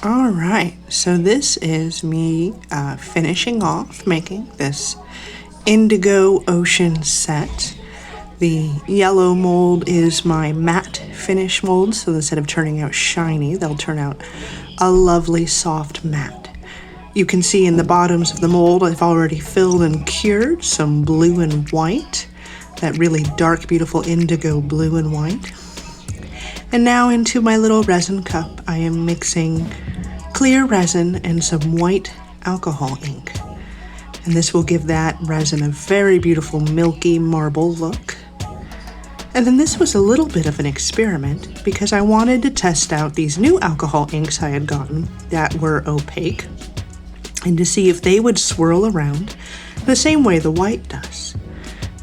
All right, so this is me finishing off making this indigo ocean set. The yellow mold is my matte finish mold, so instead of turning out shiny, they'll turn out a lovely soft matte. You can see in the bottoms of the mold I've already filled and cured some blue and white, that really dark, beautiful indigo blue and white. And now into my little resin cup, I am mixing clear resin and some white alcohol ink. And this will give that resin a very beautiful milky marble look. And then this was a little bit of an experiment because I wanted to test out these new alcohol inks I had gotten that were opaque and to see if they would swirl around the same way the white does.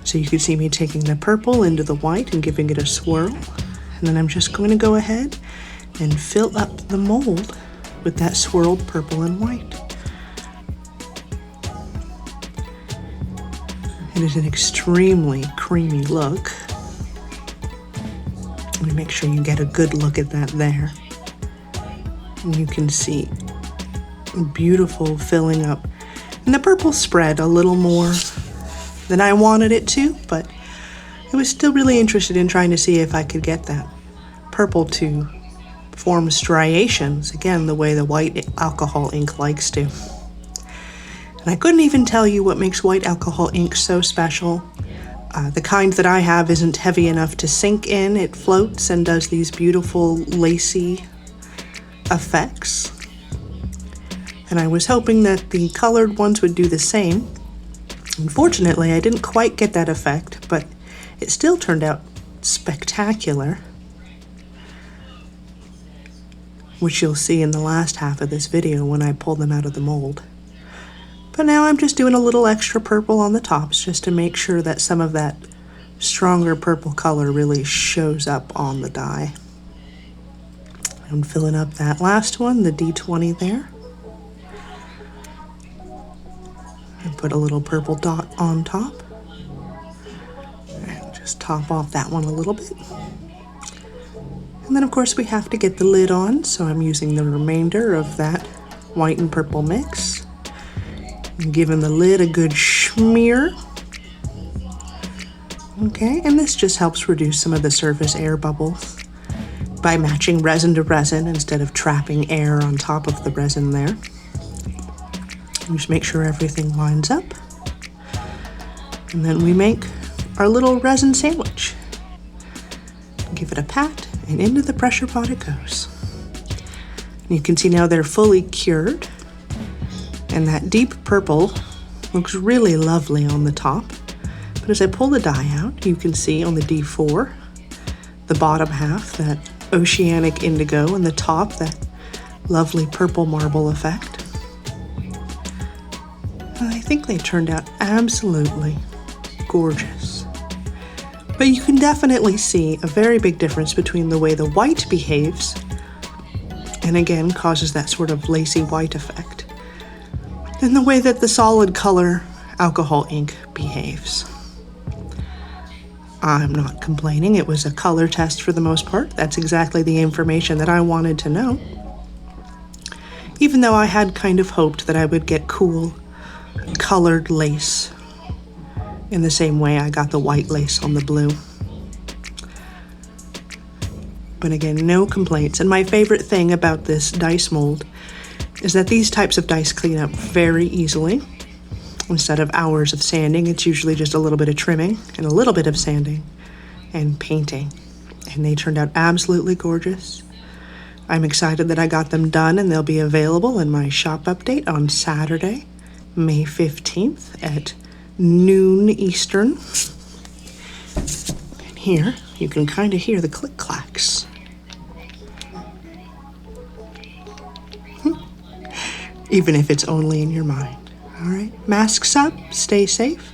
So you can see me taking the purple into the white and giving it a swirl. And then I'm just going to go ahead and fill up the mold with that swirled purple and white. It is an extremely creamy look. Let me make sure you get a good look at that there. And you can see beautiful filling up. And the purple spread a little more than I wanted it to, but I was still really interested in trying to see if I could get that purple to form striations, again, the way the white alcohol ink likes to. And I couldn't even tell you what makes white alcohol ink so special. The kind that I have isn't heavy enough to sink in. It floats and does these beautiful lacy effects. And I was hoping that the colored ones would do the same. Unfortunately, I didn't quite get that effect, but it still turned out spectacular, which you'll see in the last half of this video when I pull them out of the mold. But now I'm just doing a little extra purple on the tops just to make sure that some of that stronger purple color really shows up on the die. I'm filling up that last one, the D20 there. And put a little purple dot on top. And just top off that one a little bit. And then of course we have to get the lid on, so I'm using the remainder of that white and purple mix. And giving the lid a good smear. Okay, and this just helps reduce some of the surface air bubbles by matching resin to resin instead of trapping air on top of the resin there. Just make sure everything lines up. And then we make our little resin sandwich. Give it a pat, and into the pressure pot it goes. And you can see now they're fully cured. And that deep purple looks really lovely on the top. But as I pull the die out, you can see on the D4, the bottom half, that oceanic indigo, and the top, that lovely purple marble effect. I think they turned out absolutely gorgeous. But you can definitely see a very big difference between the way the white behaves, and again causes that sort of lacy white effect, and the way that the solid color alcohol ink behaves. I'm not complaining. It was a color test for the most part. That's exactly the information that I wanted to know. Even though I had kind of hoped that I would get cool colored lace in the same way I got the white lace on the blue. But again, no complaints. And my favorite thing about this dice mold is that these types of dice clean up very easily. Instead of hours of sanding, it's usually just a little bit of trimming and a little bit of sanding and painting. And they turned out absolutely gorgeous. I'm excited that I got them done, and they'll be available in my shop update on Saturday, May 15th at noon Eastern. And here you can kind of hear the click clacks. Even if it's only in your mind. All right, masks up, stay safe,